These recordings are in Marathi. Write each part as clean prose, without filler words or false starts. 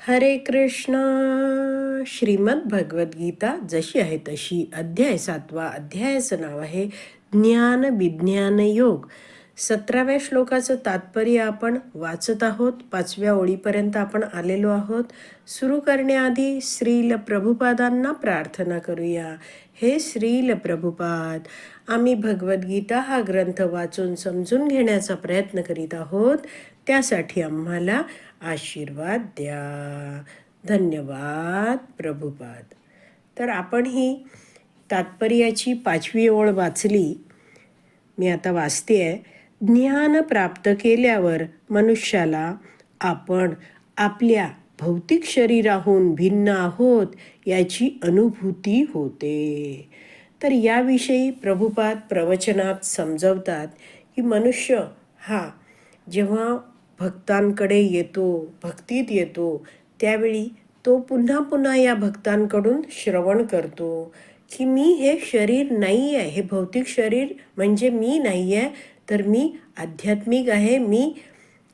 हरे कृष्ण. श्रीमद भगवद गीता जशी आहे तशी, अध्याय 7. अध्यायाचं नाव आहे ज्ञान विज्ञान योग. 17व्या श्लोकाचं तात्पर्य आपण वाचत आहोत. 5व्या ओळीपर्यंत आपण आलेलो आहोत. सुरू करण्याआधी श्रील प्रभुपादांना प्रार्थना करूया. हे श्रील प्रभुपाद, आम्ही भगवद्गीता हा ग्रंथ वाचून समजून घेण्याचा प्रयत्न करीत आहोत. त्यासाठी आम्हाला आशीर्वाद द्या. धन्यवाद प्रभुपाद. तर आपण ही तात्पर्याची 5वी ओळ वाचली. मी आता वाचते आहे. ज्ञान प्राप्त केल्यावर मनुष्याला आपण आपल्या भौतिक शरीराहून भिन्न आहोत याची अनुभूती होते. तर याविषयी प्रभुपाद प्रवचनात समजवतात की मनुष्य हा जेव्हा भक्तांकडे येतो, भक्तीत येतो, त्यावेळी तो पुन्हा पुन्हा या भक्तांकडून श्रवण करतो की मी हे शरीर नाही आहे, हे भौतिक शरीर म्हणजे मी नाही आहे, तर मी आध्यात्मिक आहे, मी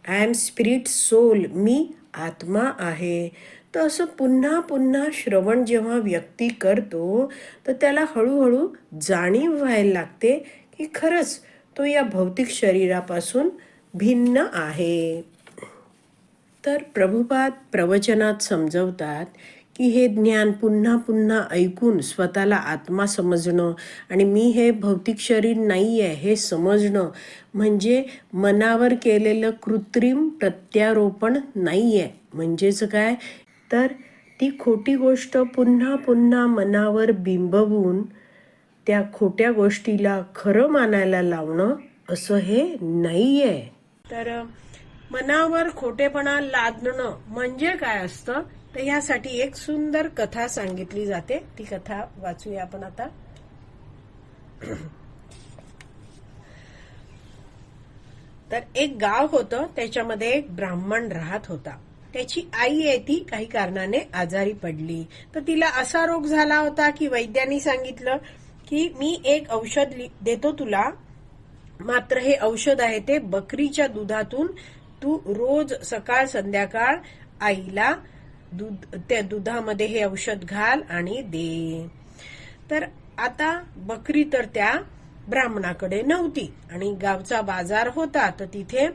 आय एम स्पिरिट सोल, मी आत्मा आहे. तर असं पुन्हा पुन्हा श्रवण जेव्हा व्यक्ती करतो तर त्याला हळूहळू जाणीव व्हायला लागते की खरंच तो या भौतिक शरीरापासून भिन्न आहे. तर प्रभुपाद प्रवचनात समजवतात की हे ज्ञान पुन्हा पुन्हा ऐकून स्वतःला आत्मा समजणं आणि मी हे भौतिक शरीर नाही आहे हे समजणं म्हणजे मनावर केलेलं कृत्रिम प्रत्यारोपण नाही आहे. म्हणजेच काय, तर ती खोटी गोष्ट पुन्हा पुन्हा मनावर बिंबवून त्या खोट्या गोष्टीला खरं मानायला लावणं असं हे नाही आहे. तर मनावर खोटेपणा लादणं म्हणजे काय असतं, तर ह्यासाठी एक सुंदर कथा सांगितली जाते. ती कथा वाचूया आपण आता. तर एक गाव होतं, त्याच्यामध्ये एक ब्राह्मण राहत होता. त्याची आई आहे ती काही कारणाने आजारी पडली. तर तिला असा रोग झाला होता की वैद्यांनी सांगितलं की मी एक औषध देतो तुला, मात्र हे औषध आहे ते बकरीच्या दुधातून तू रोज सकाळ संध्याकाळ आईला त्या दुधामध्ये हे औषध घाल आणि दे. तर आता बकरी तर त्या ब्राह्मणाकडे नव्हती आणि गावचा बाजार होता. तर तिथे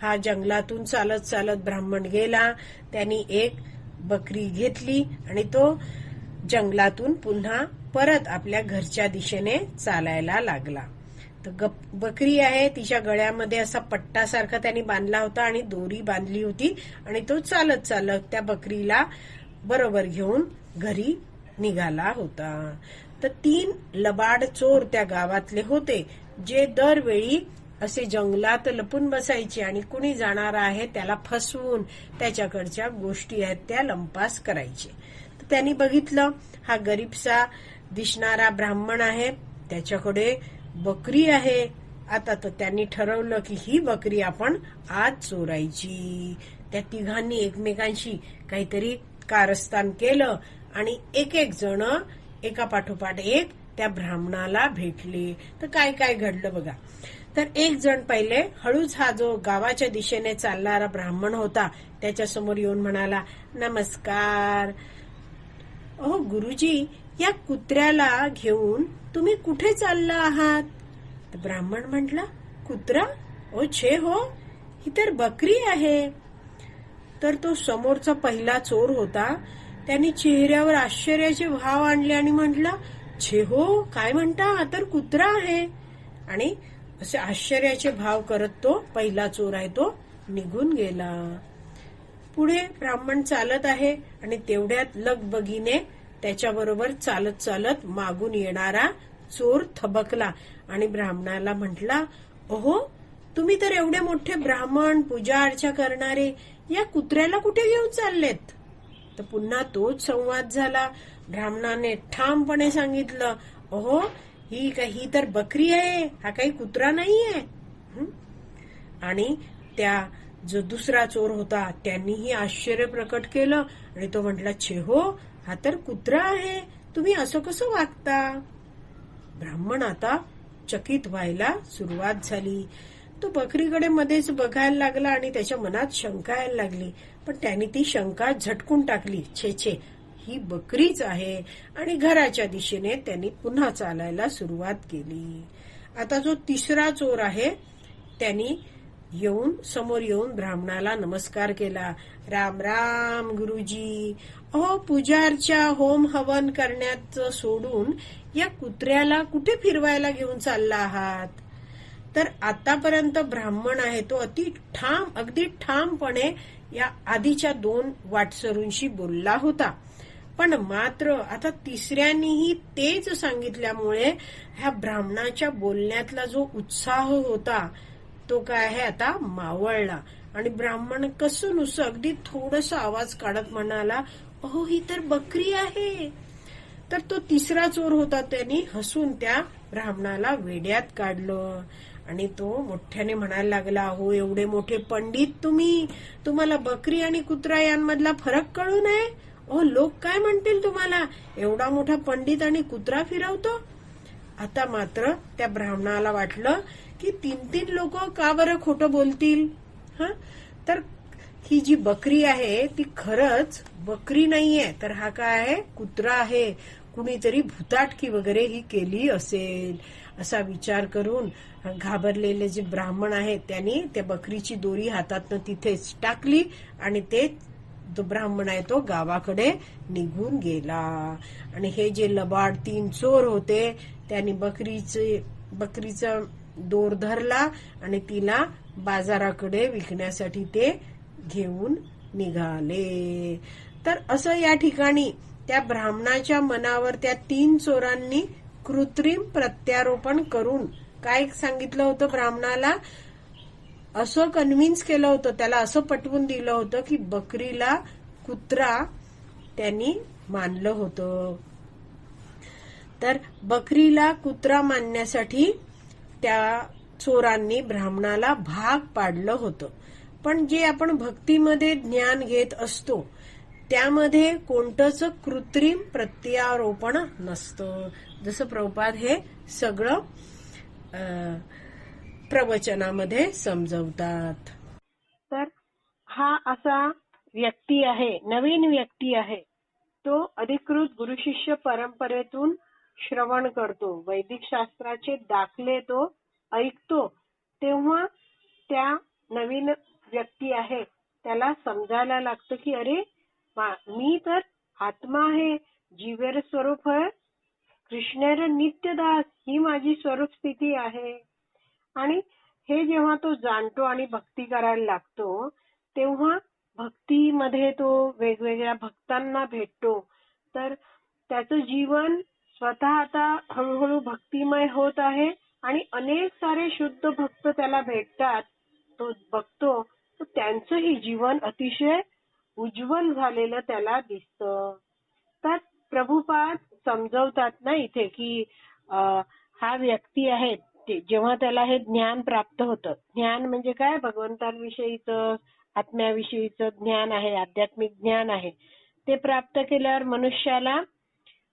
हा जंगलातून चालत चालत ब्राह्मण गेला. त्यांनी एक बकरी घेतली आणि तो जंगलातून पुन्हा परत आपल्या घरच्या दिशेने चालायला लागला. तर बकरी आहे तिच्या गळ्यामध्ये असा पट्टासारखा त्यांनी बांधला होता आणि दोरी बांधली होती आणि तो चालत चालत त्या बकरीला बरोबर घेऊन घरी निघाला होता. तर 3 लबाड चोर त्या गावातले होते, जे दरवेळी असे जंगलात लपून बसायचे आणि कुणी जाणार आहे त्याला फसवून त्याच्याकडच्या गोष्टी आहेत त्या लंपास करायचे. तर त्यांनी बघितलं हा गरीबसा दिसणारा ब्राह्मण आहे, त्याच्याकडे बकरी आहे. आता तर त्यांनी ठरवलं की ही बकरी आपण आज चोरायची. त्या तिघांनी एकमेकांशी काहीतरी कारस्थान केलं आणि एक एक जण एका पाठोपाठ एक त्या ब्राह्मणाला भेटले. तर काय काय घडलं बघा. तर एक जण पहिले हळूच, हा जो गावाच्या दिशेने चालणारा ब्राह्मण होता त्याच्या समोर येऊन म्हणाला, नमस्कार. अहो गुरुजी, या कुत्र्याला घेऊन तुम्ही कुठे चालला आहात? तर ब्राह्मण म्हटला, कुत्रा? ओ छे हो, ही तर बकरी आहे. तर तो समोरचा पहिला चोर होता, त्याने चेहऱ्यावर आश्चर्याचे भाव आणले आणि म्हटला, छे हो, काय म्हणता, हा तर कुत्रा आहे. आणि असे आश्चर्याचे भाव करत तो पहिला चोर आहे तो निघून गेला. पुढे ब्राह्मण चालत आहे आणि तेवढ्यात लगबगीने त्याच्याबरोबर चालत चालत मागून येणारा चोर थबकला आणि ब्राह्मणाला म्हटला, ओहो, तुम्ही तर एवढे मोठे ब्राह्मण, पूजा अर्चा करणारे, या कुत्र्याला कुठे घेऊन चाललेत? तर पुन्हा तोच संवाद झाला. ब्राह्मणाने ठामपणे सांगितलं, ओहो, ही तर बकरी आहे, हा काही कुत्रा नाहीये. आणि त्या जो दुसरा चोर होता त्यांनीही आश्चर्य प्रकट केलं आणि तो म्हटला, छे हो, हा तर कुत्रा आहे, तुम्ही असं कसं वागता? ब्राह्मण आता चकित व्हायला सुरुवात झाली. तो बकरीकडे मध्येच बघायला लागला आणि त्याच्या मनात शंका यायला लागली. पण त्याने ती शंका झटकून टाकली. छे छे, ही बकरीच आहे. आणि घराच्या दिशेने त्यांनी पुन्हा चालायला सुरुवात केली. आता जो तिसरा चोर आहे त्यांनी समोर येऊन ब्राह्मणाला नमस्कार केला. राम राम गुरुजी. अहो, पूजार्चा होम हवन करण्याचं सोडून या कुत्र्याला कुठे फिरवायला घेऊन चालला आहात? तर आतापर्यंत ब्राह्मण आहे तो अगदी ठामपणे या आधीच्या 2 वाटसरूंशी बोलला होता. पण मात्र आता तिसऱ्यांनीही तेच सांगितल्यामुळे ह्या ब्राह्मणाच्या बोलण्यातला जो उत्साह होता तो काय आहे आता मावळला. आणि ब्राह्मण कसं नुसतं अगदी थोडस आवाज काढत म्हणाला, अहो, ही तर बकरी आहे. तर तो तिसरा चोर होता त्यांनी हसून त्या ब्राह्मणाला वेड्यात काढलं. आणि तो मोठ्याने म्हणायला लागला, अहो, एवढे मोठे पंडित तुम्हाला बकरी आणि कुत्रा यांमधला फरक कळू नये? अहो, लोक काय म्हणतील तुम्हाला? एवढा मोठा पंडित आणि कुत्रा फिरवतो? आता मात्र त्या ब्राह्मणाला वाटलं की 3 लोक का बरं खोटं बोलतील. तर ही जी बकरी आहे ती खरंच बकरी नाहीये, तर हा काय आहे, कुत्रा आहे. कुणीतरी भुताटकी वगैरे ही केली असेल असा विचार करून घाबरलेले जे ब्राह्मण आहेत त्यांनी त्या बकरीची दोरी हातातनं तिथेच टाकली आणि ते जो ब्राह्मण आहे तो गावाकडे निघून गेला. आणि हे जे लबाड 3 चोर होते त्यांनी बकरीचा दोर धरला आणि तिला बाजाराकडे विकण्यासाठी ते घेऊन निघाले. तर असं या ठिकाणी त्या ब्राह्मणाच्या मनावर त्या 3 चोरांनी कृत्रिम प्रत्यारोपण करून काय सांगितलं होतं ब्राह्मणाला, असं कन्व्हिन्स केलं होतं, त्याला असं पटवून दिलं होतं की बकरीला कुत्रा त्यांनी मानलं होतं. तर बकरीला कुत्रा मानण्यासाठी त्या चोरांनी ब्राह्मणाला भाग पाडलं होतं. पण जे आपण भक्तीमध्ये ज्ञान घेत असतो त्यामध्ये कोणतंच कृत्रिम प्रत्यारोपण नसतं, जसं प्रभुपाद हे सगळं प्रवचनामध्ये समजवतात. तर हा असा व्यक्ती आहे, नवीन व्यक्ती आहे, तो अधिकृत गुरुशिष्य परंपरेतून श्रवण करतो, वैदिक शास्त्राचे दाखले तो ऐकतो. तेव्हा त्या नवीन व्यक्ती आहे त्याला समजायला लागतं की अरे, मी तर आत्मा आहे, जीवेर स्वरूप आहे, कृष्णेर नित्यदास, ही माझी स्वरूप स्थिती आहे. आणि हे जेव्हा तो जाणतो आणि भक्ती करायला लागतो तेव्हा भक्तीमध्ये तो वेगवेगळ्या भक्तांना भेटतो. तर त्याचं जीवन स्वतः आता हळूहळू भक्तिमय होत आहे आणि अनेक सारे शुद्ध भक्त त्याला भेटतात. तो बघतो तर त्यांचंही जीवन अतिशय उज्ज्वल झालेलं त्याला दिसतं. तर प्रभुपाद समजवतात ना इथे की हा व्यक्ती आहे जेव्हा त्याला हे ज्ञान प्राप्त होतं, ज्ञान म्हणजे काय, भगवंतांविषयीचं आत्म्याविषयीचं ज्ञान आहे, आध्यात्मिक ज्ञान आहे. ते प्राप्त केल्यावर मनुष्याला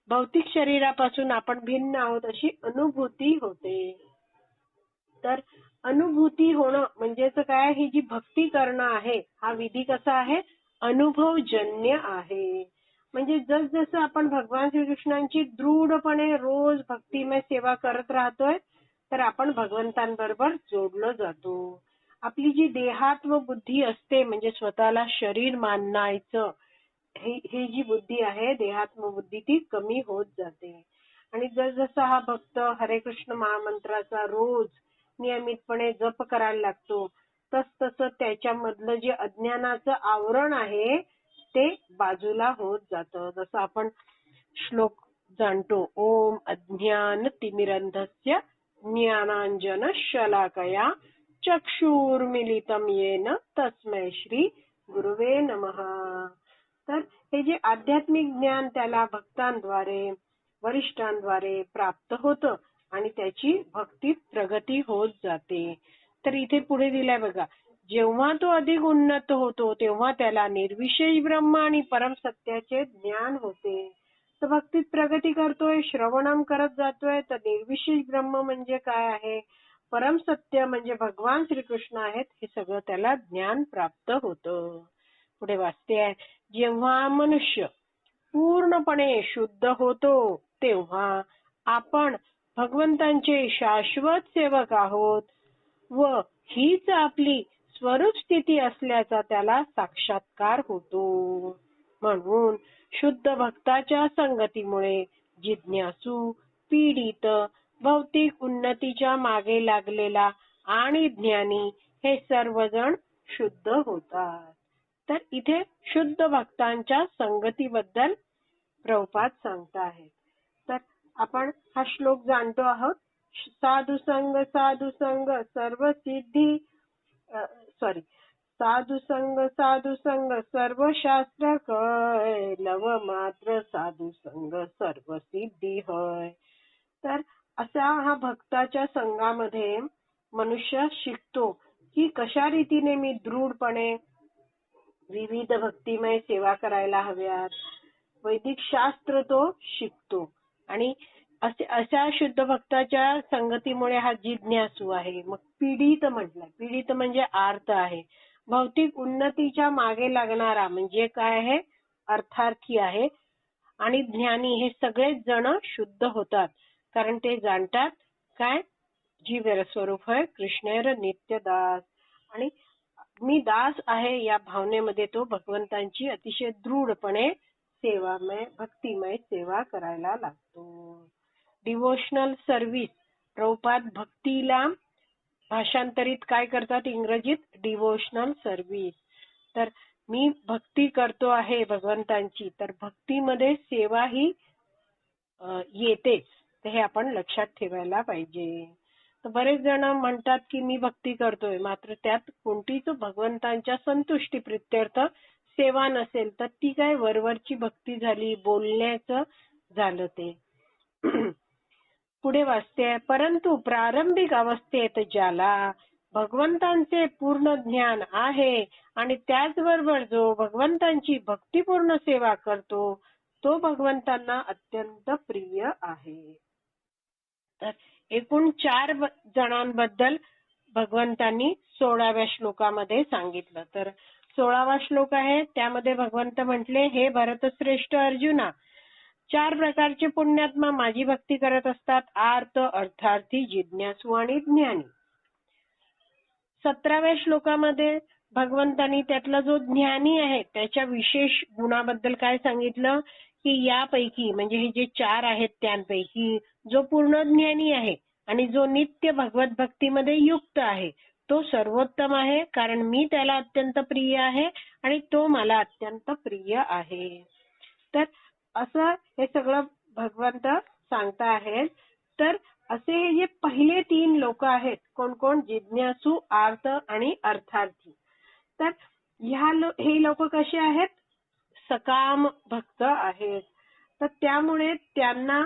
भौतिक शरीरापासून आपण भिन्न आहोत अशी अनुभूती होते. तर अनुभूती होणं म्हणजेच काय, ही जी भक्ती करणं आहे हा विधी कसा आहे, अनुभवजन्य आहे. म्हणजे जसजसं आपण भगवान श्रीकृष्णांची दृढपणे रोज भक्तिमय सेवा करत राहतोय तर आपण भगवंतांबरोबर जोडलो जातो. आपली जी देहात्म बुद्धी असते म्हणजे स्वतःला शरीर मानायचं, ही जी बुद्धी आहे देहात्म बुद्धी ती कमी होत जाते. आणि जसजसा हा भक्त हरे कृष्ण महामंत्राचा रोज नियमितपणे जप करायला लागतो तसतसं त्याच्यामधलं जे अज्ञानाचं आवरण आहे ते बाजूला होत जातं. जसं आपण श्लोक जाणतो, ओम अज्ञान तिमिरंधस्य ज्ञानांजन शलाकया चक्षुर्मिलितं येन तस्मै श्री गुरुवे नमः. तर हे जे आध्यात्मिक ज्ञान त्याला भक्तांद्वारे वरिष्ठांद्वारे प्राप्त होतं आणि त्याची भक्तीत प्रगती होत जाते. तर इथे पुढे दिलाय बघा, जेव्हा तो अधिक उन्नत होतो तेव्हा त्याला निर्विशेष ब्रह्म आणि परमसत्याचे ज्ञान होते. तर भक्तीत प्रगती करतोय, श्रवणम करत जातोय, तर निर्विशेष ब्रह्म म्हणजे काय आहे, परमसत्य म्हणजे भगवान श्रीकृष्ण आहेत, हे सगळं त्याला ज्ञान प्राप्त होतं. पुढे वाचते आहे, जेव्हा मनुष्य पूर्णपणे शुद्ध होतो तेव्हा आपण भगवंतांचे शाश्वत सेवक आहोत व हीच आपली स्वरूप स्थिती असल्याचा त्याला साक्षात्कार होतो. म्हणून शुद्ध भक्ताच्या संगतीमुळे जिज्ञासू, पीडित, भौतिक उन्नतीच्या मागे लागलेला आणि ज्ञानी हे सर्वजण शुद्ध होतात. तर इथे शुद्ध भक्तांच्या संगतीबद्दल प्रभुपाद सांगत आहेत. तर आपण हा श्लोक जाणतो आहोत. साधु संग सर्व सिद्धी साधु संग सर्व शास्त्र कय, लव मात्र साधु संग सर्व सिद्धी होय. तर असा हा भक्ताच्या संघामध्ये मनुष्य शिकतो की कशा रीतीने मी दृढपणे विविध भक्तिमय सेवा करायला हव्यात. वैदिक शास्त्र तो शिकतो आणि अशा शुद्ध भक्ताच्या संगतीमुळे हा जिज्ञासू आहे. मग पीडित म्हटलंय, पीडित म्हणजे आर्त आहे. भौतिक उन्नतीच्या मागे लागणारा म्हणजे काय आहे, अर्थार्थी आहे. आणि ज्ञानी हे सगळेच जण शुद्ध होतात कारण ते जाणतात काय, जीव स्वरूप आहे कृष्णेर नित्य दास आणि मी दास आहे या भावनेमध्ये तो भगवंतांची अतिशय दृढपणे सेवामय भक्तिमय सेवा करायला लागतो. डिव्होशनल सर्व्हिस, प्रभुपाद भक्तीला भाषांतरित काय करतात इंग्रजीत, डिव्होशनल सर्व्हिस. तर मी भक्ती करतो आहे भगवंतांची, तर भक्तीमध्ये सेवा ही येतेच, तर हे आपण लक्षात ठेवायला पाहिजे. तर बरेच जण म्हणतात की मी भक्ती करतोय, मात्र त्यात कोणतीच भगवंतांच्या संतुष्टी प्रित्यर्थ सेवा नसेल तर ती काय वरवरची भक्ती झाली, बोलण्याचं झालं ते. पुढे वाचते, परंतु प्रारंभिक अवस्थेत ज्याला भगवंतांचे पूर्ण ज्ञान आहे आणि त्याचबरोबर जो भगवंतांची भक्तिपूर्ण सेवा करतो तो भगवंतांना अत्यंत प्रिय आहे. तर एकूण 4 जणांबद्दल भगवंतांनी 16व्या श्लोकामध्ये सांगितलं. तर 16वा श्लोक आहे त्यामध्ये भगवंत म्हटले, हे भरतश्रेष्ठ अर्जुना, 4 प्रकारचे पुण्यात्मा माझी भक्ती करत असतात, आर्त, अर्थार्थी, जिज्ञासू आणि ज्ञानी. 17व्या श्लोकामध्ये भगवंतांनी त्यातला जो ज्ञानी आहे त्याच्या विशेष गुणाबद्दल काय सांगितलं की यापैकी म्हणजे हे जे 4 आहेत त्यांपैकी जो पूर्ण ज्ञानी आहे आणि जो नित्य भगवत भक्तीमध्ये युक्त आहे तो सर्वोत्तम आहे, कारण मी त्याला अत्यंत प्रिय आहे आणि तो मला अत्यंत प्रिय आहे. तर असं हे सगळं भगवंत सांगता आहेत. तर असे हे जे पहिले 3 लोक आहेत, कोण कोण, जिज्ञासू, आर्त आणि अर्थार्थी. तर हे लोक कसे आहेत, सकाम भक्त आहेत. तर त्यामुळे त्यांना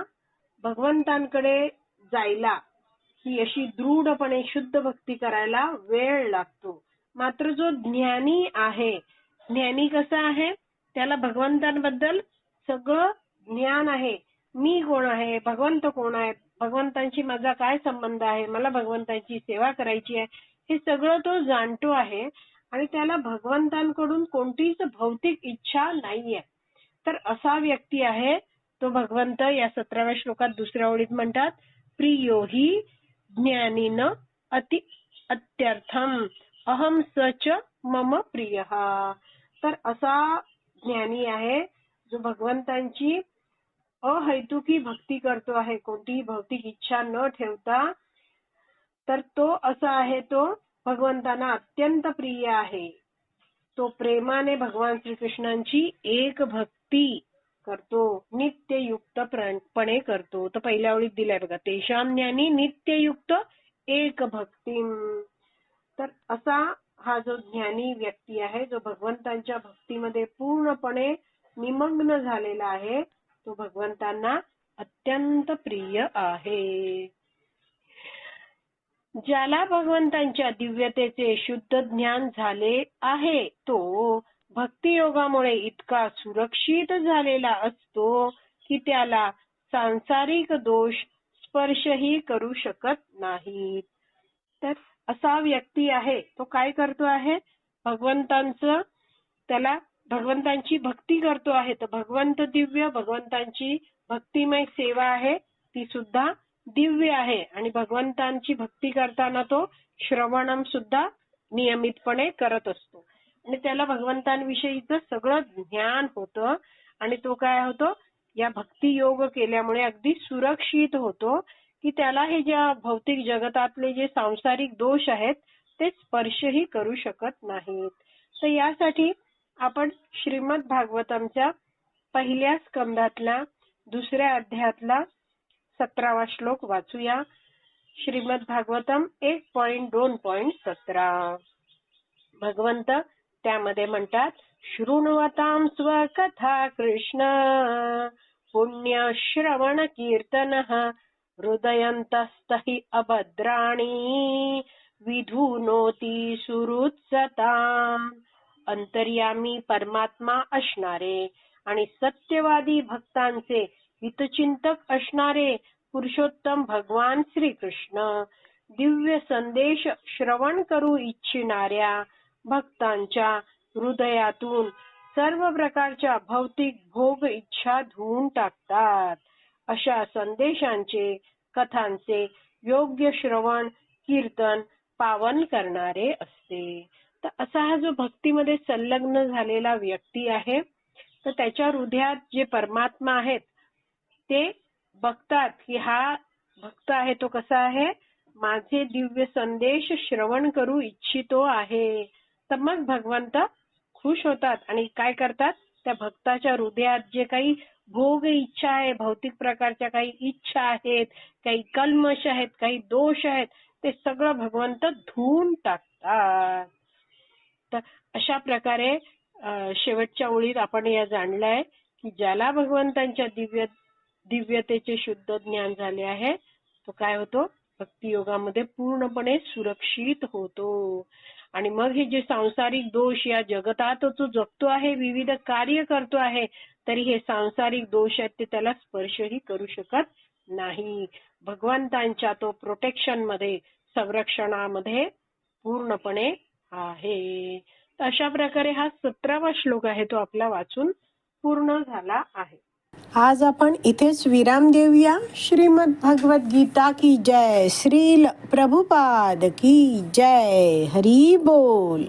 भगवंतांकडे जायला ही अशी दृढपणे शुद्ध भक्ती करायला वेळ लागतो. मात्र जो ज्ञानी आहे, ज्ञानी कसा आहे, त्याला भगवंतांबद्दल सगळं ज्ञान आहे. मी कोण आहे, भगवंत कोण आहे, भगवंतांशी माझा काय संबंध आहे, मला भगवंतांची सेवा करायची आहे, हे सगळं तो जाणतो आहे आणि त्याला भगवंतांकडून कोणतीच भौतिक इच्छा नाहीये. तर असा व्यक्ती आहे तो भगवंत या 17व्या श्लोकात दुसऱ्या ओळीत म्हणतात, प्रियो हि ज्ञानीन अति अत्यर्थम अहम सच मम प्रियः. तर असा ज्ञानी आहे जो भगवंतांची अहैतुकी भक्ती करतो आहे, कोणतीही भौतिक इच्छा न ठेवता. तर तो असा आहे, तो भगवंतांना अत्यंत प्रिय आहे. तो प्रेमाने भगवान श्रीकृष्णांची एक भक्ती करतो, नित्ययुक्तपणे करतो. तर पहिल्या ओळीत दिलाय बघा, तेषां ज्ञानी नित्ययुक्त एक भक्ती. तर असा हा जो ज्ञानी व्यक्ती आहे, जो भगवंतांच्या भक्तीमध्ये पूर्णपणे निमग्न झालेला आहे, तो भगवंतांना अत्यंत प्रिय आहे. ज्याला भगवंतांच्या दिव्यतेचे शुद्ध ज्ञान झाले आहे तो भक्तियोगामुळे इतका सुरक्षित झालेला असतो की त्याला सांसारिक दोष स्पर्शही करू शकत नाहीत. तर असा व्यक्ती आहे तो काय करतो आहे, भगवंतांचं त्याला भगवंतांची भक्ती करतो आहे, तर भगवंत दिव्य, भगवंतांची भक्तिमय सेवा आहे ती सुद्धा दिव्य आहे. आणि भगवंतांची भक्ती करताना तो श्रवणम सुद्धा नियमितपणे करत असतो आणि त्याला भगवंतांविषयीचं सगळं ज्ञान होतं आणि तो काय होतो, या भक्ती योग केल्यामुळे अगदी सुरक्षित होतो की त्याला हे ज्या भौतिक जगतातले जे सांसारिक दोष आहेत ते स्पर्शही करू शकत नाहीत. तर यासाठी आपण श्रीमद भागवतमच्या पहिल्या स्कंदातला दुसऱ्या अध्यायातला 17वा श्लोक वाचूया. श्रीमद भागवतम 1.2.17. भगवंत त्यामध्ये म्हणतात, शृण्वतां स्वकथा कृष्ण पुण्यश्रवण कीर्तनः हृदयन्तस्तहि अभद्राणि विधुनोति सुहृत्सताम्. अंतर्यामी परमात्मा असणारे आणि सत्यवादी भक्तांचे हितचिंतक असणारे पुरुषोत्तम भगवान श्रीकृष्ण दिव्य संदेश श्रवण करू इच्छिणाऱ्या भक्तांच्या हृदयातून सर्व प्रकारच्या भौतिक भोग इच्छा धुवून टाकतात. अशा संदेशांचे, कथांचे योग्य श्रवण कीर्तन पावन करणारे असते. तर असा हा जो भक्तीमध्ये संलग्न झालेला व्यक्ती आहे, तर त्याच्या हृदयात जे परमात्मा आहेत ते बघतात की हा भक्त आहे तो कसा आहे, माझे दिव्य संदेश श्रवण करू इच्छितो आहे. तर मग भगवंत खुश होतात आणि काय करतात, त्या भक्ताच्या हृदयात जे काही भोग इच्छा आहे, भौतिक प्रकारच्या काही इच्छा आहेत, काही कल्मश आहेत, काही दोष आहेत, ते सगळं भगवंत धुवून टाकतात. तर अशा प्रकारे शेवटच्या ओळीत आपण या जाणलंय की ज्याला भगवंतांच्या दिव्यतेचे शुद्ध ज्ञान झाले आहे तो काय होतो, भक्ती योगामध्ये पूर्णपणे सुरक्षित होतो. आणि मग हे जे सांसारिक दोष या जगतात जो जगतो आहे, विविध कार्य करतो आहे, तरी हे सांसारिक दोष आहेत ते त्याला स्पर्शही करू शकत नाही. भगवंतांच्या तो प्रोटेक्शन मध्ये, संरक्षणामध्ये पूर्णपणे आहे. तर अशा प्रकारे हा 17वा श्लोक आहे तो आपला वाचून पूर्ण झाला आहे. आज आपण इथेच विराम देऊया. श्रीमद भगवत गीता की जय. श्रील प्रभुपाद की जय. हरी बोल.